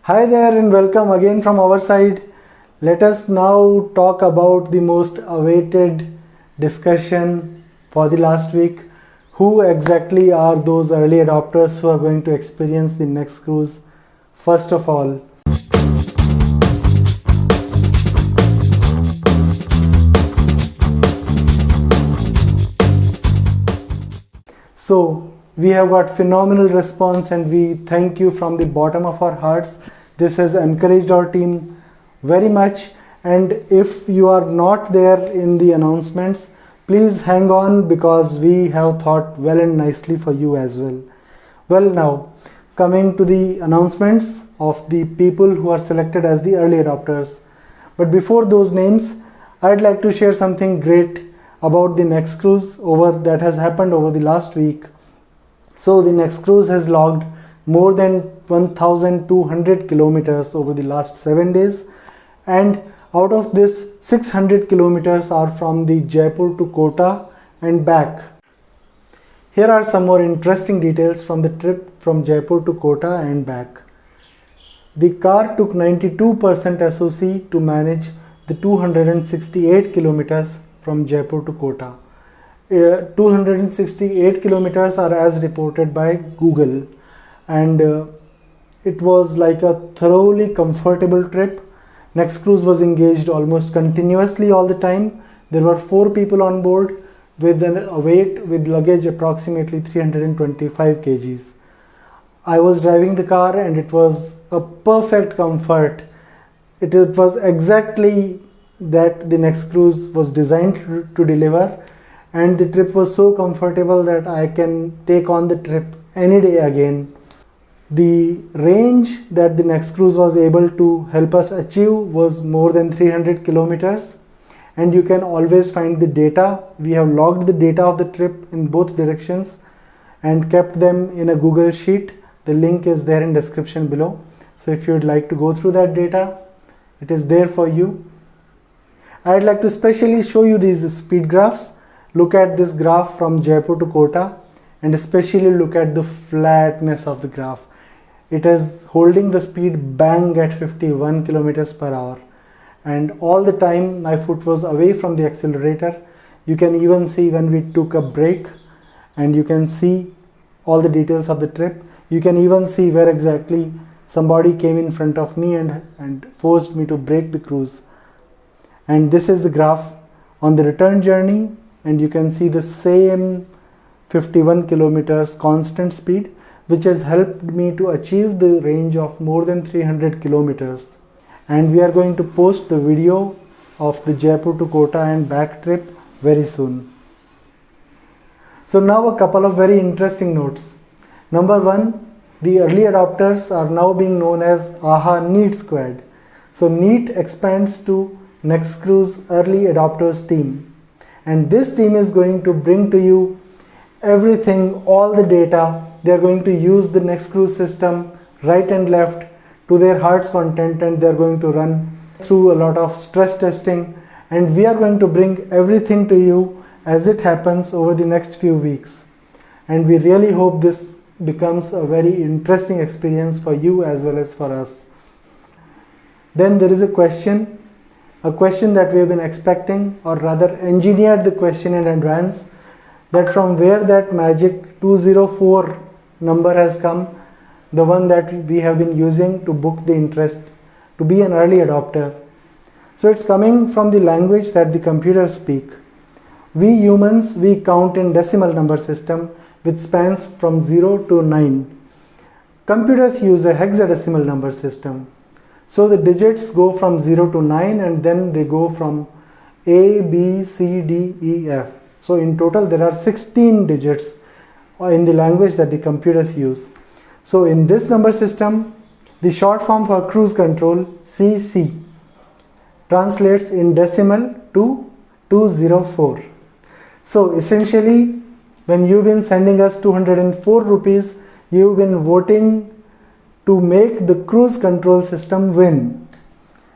Hi there and welcome again from our side. Let us now talk about the most awaited discussion for the last week. Who exactly are those early adopters who are going to experience the NexCruise? First of all, so we have got phenomenal response and we thank you from the bottom of our hearts. This has encouraged our team very much, and if you are not there in the announcements, please hang on because we have thought well and nicely for you as well. Well, now coming to the announcements of the people who are selected as the early adopters. But before those names, I'd like to share something great about the NexCruise that has happened over the last week. So the NexCruise has logged more than 1,200 kilometers over the last 7 days, and out of this 600 kilometers are from the Jaipur to Kota and back. Here are some more interesting details from the trip from Jaipur to Kota and back. The car took 92% SOC to manage the 268 kilometers from Jaipur to Kota. 268 kilometers are as reported by Google, and it was like a thoroughly comfortable trip. NexCruise was engaged almost continuously all the time. There were 4 people on board with a weight with luggage approximately 325 kgs. I was driving the car and it was a perfect comfort. It was exactly that the NexCruise was designed to deliver, and the trip was so comfortable that I can take on the trip any day again. The range that the NexCruise was able to help us achieve was more than 300 kilometers, and you can always find the data. We have logged the data of the trip in both directions and kept them in a Google sheet. The link is there in description below. So if you would like to go through that data, it is there for you. I'd like to specially show you these speed graphs. Look at this graph from Jaipur to Kota and especially look at the flatness of the graph. It is holding the speed bang at 51 kilometers per hour, and all the time my foot was away from the accelerator. You can even see when we took a break, and you can see all the details of the trip. You can even see where exactly somebody came in front of me and forced me to break the cruise. And this is the graph on the return journey, and you can see the same 51 kilometers constant speed, which has helped me to achieve the range of more than 300 kilometers. And we are going to post the video of the Jaipur to Kota and back trip very soon. So now a couple of very interesting notes. Number 1, the early adopters are now being known as AHA NEAT Squad. So NEAT expands to NexCruise Early Adopters Team, and this team is going to bring to you everything, all the data. They are going to use the NexCruise system right and left to their heart's content, and they are going to run through a lot of stress testing, and we are going to bring everything to you as it happens over the next few weeks. And we really hope this becomes a very interesting experience for you as well as for us. Then there is a question that we have been expecting, or rather engineered the question in advance, that from where that magic 204 number has come, the one that we have been using to book the interest to be an early adopter. So it's coming from the language that the computers speak. We humans, we count in decimal number system which spans from 0 to 9. Computers use a hexadecimal number system. So the digits go from 0 to 9, and then they go from A, B, C, D, E, F. So in total there are 16 digits in the language that the computers use. So in this number system, the short form for cruise control, CC, translates in decimal to 204. So essentially, when you've been sending us 204 rupees, you've been voting to make the cruise control system win.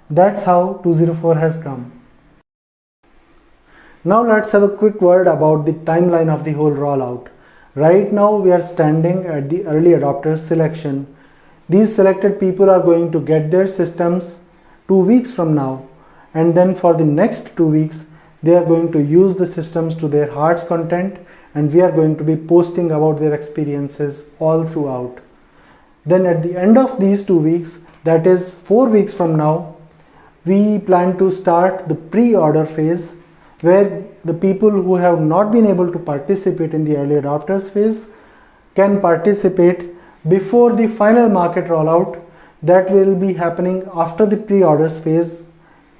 That's how 204 has come. Now let's have a quick word about the timeline of the whole rollout. Right now we are standing at the early adopters selection. These selected people are going to get their systems 2 weeks from now, and then for the next 2 weeks they are going to use the systems to their heart's content, and we are going to be posting about their experiences all throughout. Then at the end of these 2 weeks, that is 4 weeks from now, we plan to start the pre-order phase, where the people who have not been able to participate in the early adopters phase can participate before the final market rollout that will be happening after the pre-orders phase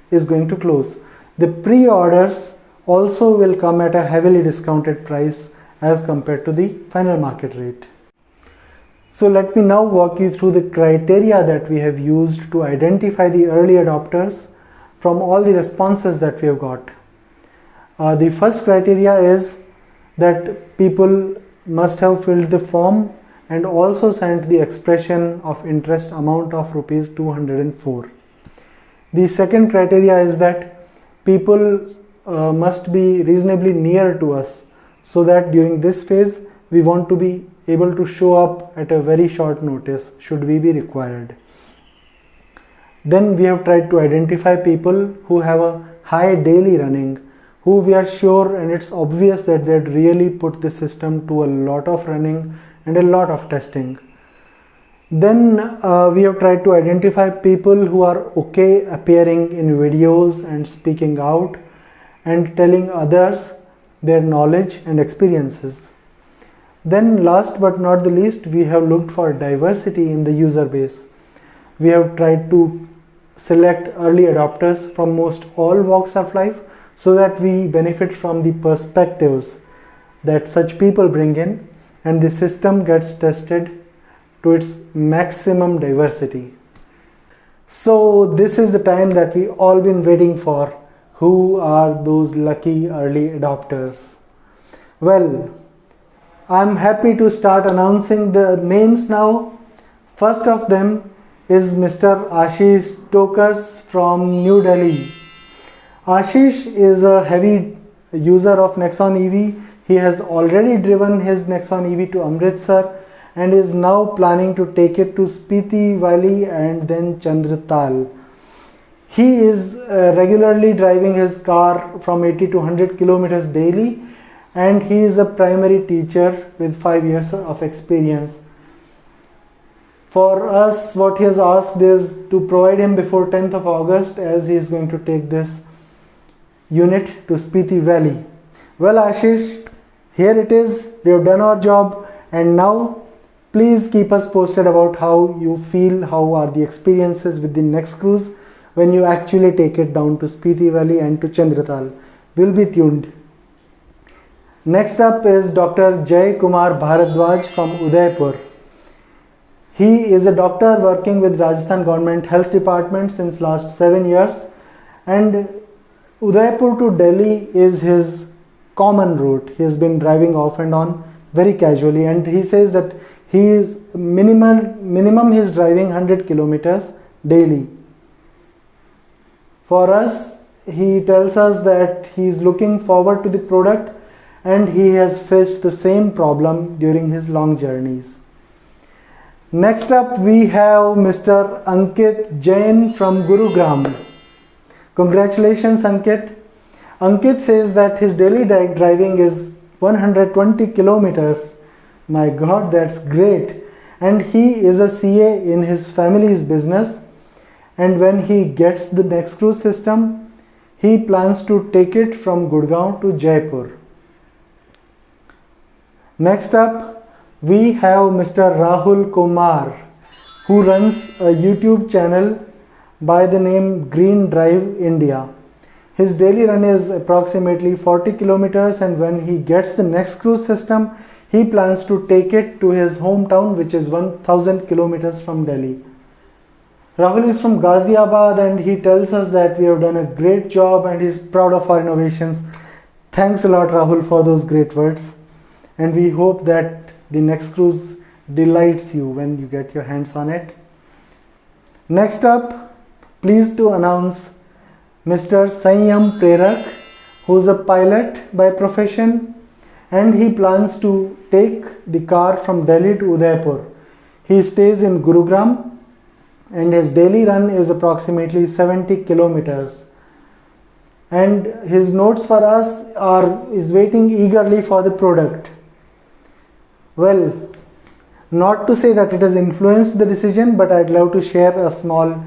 is going to close. The pre-orders also will come at a heavily discounted price as compared to the final market rate. So let me now walk you through the criteria that we have used to identify the early adopters from all the responses that we have got. The first criteria is that people must have filled the form and also sent the expression of interest amount of rupees 204. The second criteria is that people must be reasonably near to us, so that during this phase we want to be able to show up at a very short notice should we be required. Then we have tried to identify people who have a high daily running, who we are sure and it's obvious that they'd really put the system to a lot of running and a lot of testing. Then we have tried to identify people who are okay appearing in videos and speaking out and telling others their knowledge and experiences. Then last but not the least, we have looked for diversity in the user base. We have tried to select early adopters from most all walks of life, so that we benefit from the perspectives that such people bring in, and the system gets tested to its maximum diversity. So this is the time that we all been waiting for. Who are those lucky early adopters? Well, I'm happy to start announcing the names now. First of them is Mr. Ashish Tokas from New Delhi. Ashish is a heavy user of Nexon EV. He has already driven his Nexon EV to Amritsar and is now planning to take it to Spiti Valley and then Chandratal. He is regularly driving his car from 80 to 100 kilometers daily, and he is a primary teacher with 5 years of experience. For us, what he has asked is to provide him before 10th of August, as he is going to take this unit to Spiti Valley. Well, Ashish, here it is. We have done our job, and now please keep us posted about how you feel, how are the experiences with the NexCruise when you actually take it down to Spiti Valley and to Chandratal. We'll be tuned. Next up is Dr. Jai Kumar Bhardwaj from Udaipur. He is a doctor working with Rajasthan Government Health Department since last 7 years, and Udaipur to Delhi is his common route. He has been driving off and on very casually, and he says that he is minimum he is driving 100 kilometers daily. For us, he tells us that he is looking forward to the product, and he has faced the same problem during his long journeys. Next up, we have Mr. Ankit Jain from Gurugram. Congratulations, Ankit. Ankit says that his daily driving is 120 kilometers. My God, that's great. And he is a CA in his family's business. And when he gets the NexCruise system, he plans to take it from Gurgaon to Jaipur. Next up, we have Mr. Rahul Kumar, who runs a YouTube channel by the name Green Drive India. His daily run is approximately 40 kilometers, and when he gets the NexCruise system, he plans to take it to his hometown, which is 1000 kilometers from Delhi. Rahul is from Ghaziabad, and he tells us that we have done a great job and he's proud of our innovations. Thanks a lot, Rahul, for those great words. And we hope that the NexCruise delights you when you get your hands on it. Next up, pleased to announce Mr. Sanyam Prerak, who is a pilot by profession, and he plans to take the car from Delhi to Udaipur. He stays in Gurugram and his daily run is approximately 70 kilometers. And his notes for us is waiting eagerly for the product. Well, not to say that it has influenced the decision, but I'd love to share a small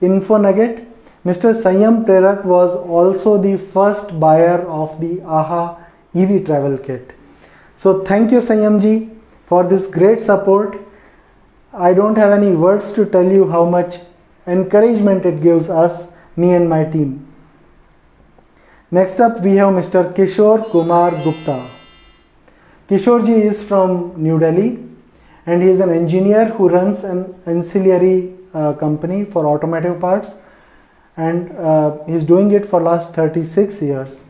info nugget. Mr. Sanyam Prerak was also the first buyer of the AHA EV travel kit. So thank you Sanyam ji for this great support. I don't have any words to tell you how much encouragement it gives us, me and my team. Next up we have Mr. Kishore Kumar Gupta. Kishore ji is from New Delhi and he is an engineer who runs an ancillary company for automotive parts, and he's doing it for last 36 years.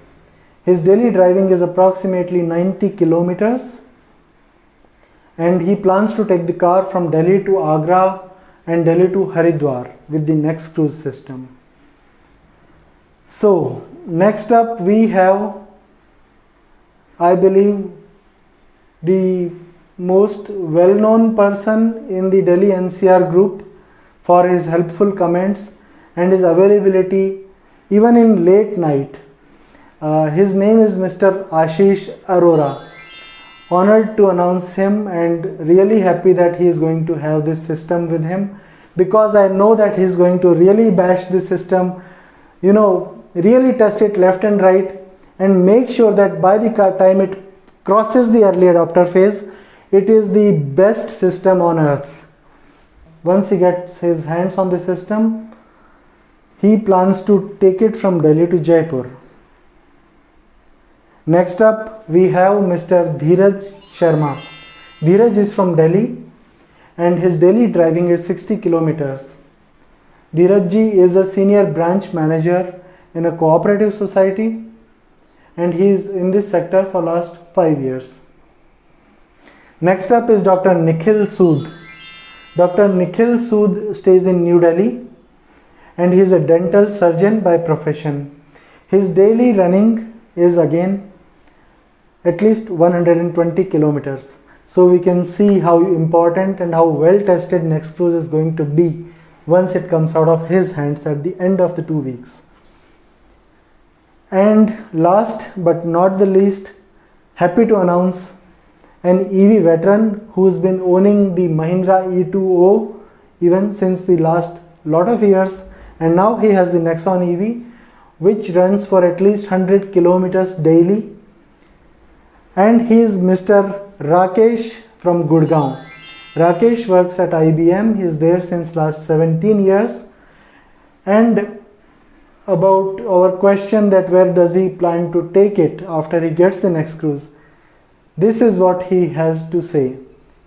His daily driving is approximately 90 kilometers and he plans to take the car from Delhi to Agra and Delhi to Haridwar with the NexCruise system. So next up we have, I believe, the most well-known person in the Delhi NCR group for his helpful comments and his availability even in late night. His name is Mr. Asheesh Arora. Honored to announce him and really happy that he is going to have this system with him, because I know that he is going to really bash this system, really test it left and right and make sure that by the time it crosses the early adopter phase, it is the best system on earth. Once he gets his hands on the system, he plans to take it from Delhi to Jaipur. Next up we have Mr. Dheeraj Sharma. Dheeraj is from Delhi and his daily driving is 60 kilometers. Dheeraj ji is a senior branch manager in a cooperative society and he is in this sector for last 5 years. Next up is Dr. Nikhil Sood. Dr. Nikhil Sood stays in New Delhi and he is a dental surgeon by profession. His daily running is again at least 120 kilometers. So we can see how important and how well tested NexCruise is going to be once it comes out of his hands at the end of the 2 weeks. And last but not the least, happy to announce an EV veteran who's been owning the Mahindra E2O even since the last lot of years, and now he has the Nexon EV which runs for at least 100 kilometers daily, and he is Mr. Rakesh from Gurgaon. Rakesh works at IBM. He is there since last 17 years. And about our question that where does he plan to take it after he gets the NexCruise, this is what he has to say.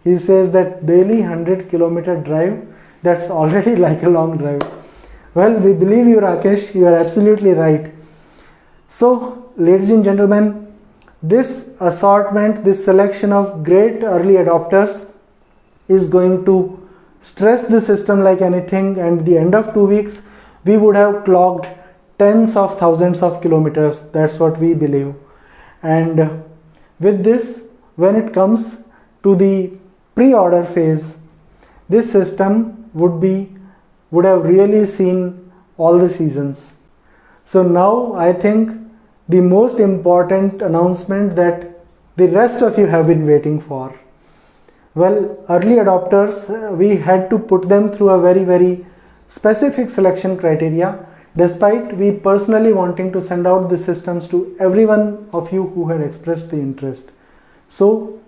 He says that daily 100 kilometer drive, that's already like a long drive. Well, we believe you Rakesh, you are absolutely right. So ladies and gentlemen, this assortment, this selection of great early adopters is going to stress the system like anything, and at the end of 2 weeks we would have clocked tens of thousands of kilometers. That's what we believe. And with this, when it comes to the pre-order phase, this system would have really seen all the seasons. So now I think the most important announcement that the rest of you have been waiting for. Well, early adopters, we had to put them through a very, very specific selection criteria, despite we personally wanting to send out the systems to every one of you who had expressed the interest. So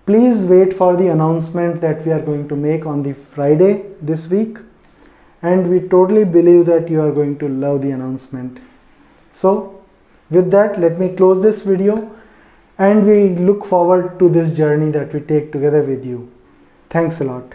please wait for the announcement that we are going to make on the Friday this week, and we totally believe that you are going to love the announcement. So with that, let me close this video, and we look forward to this journey that we take together with you. Thanks a lot.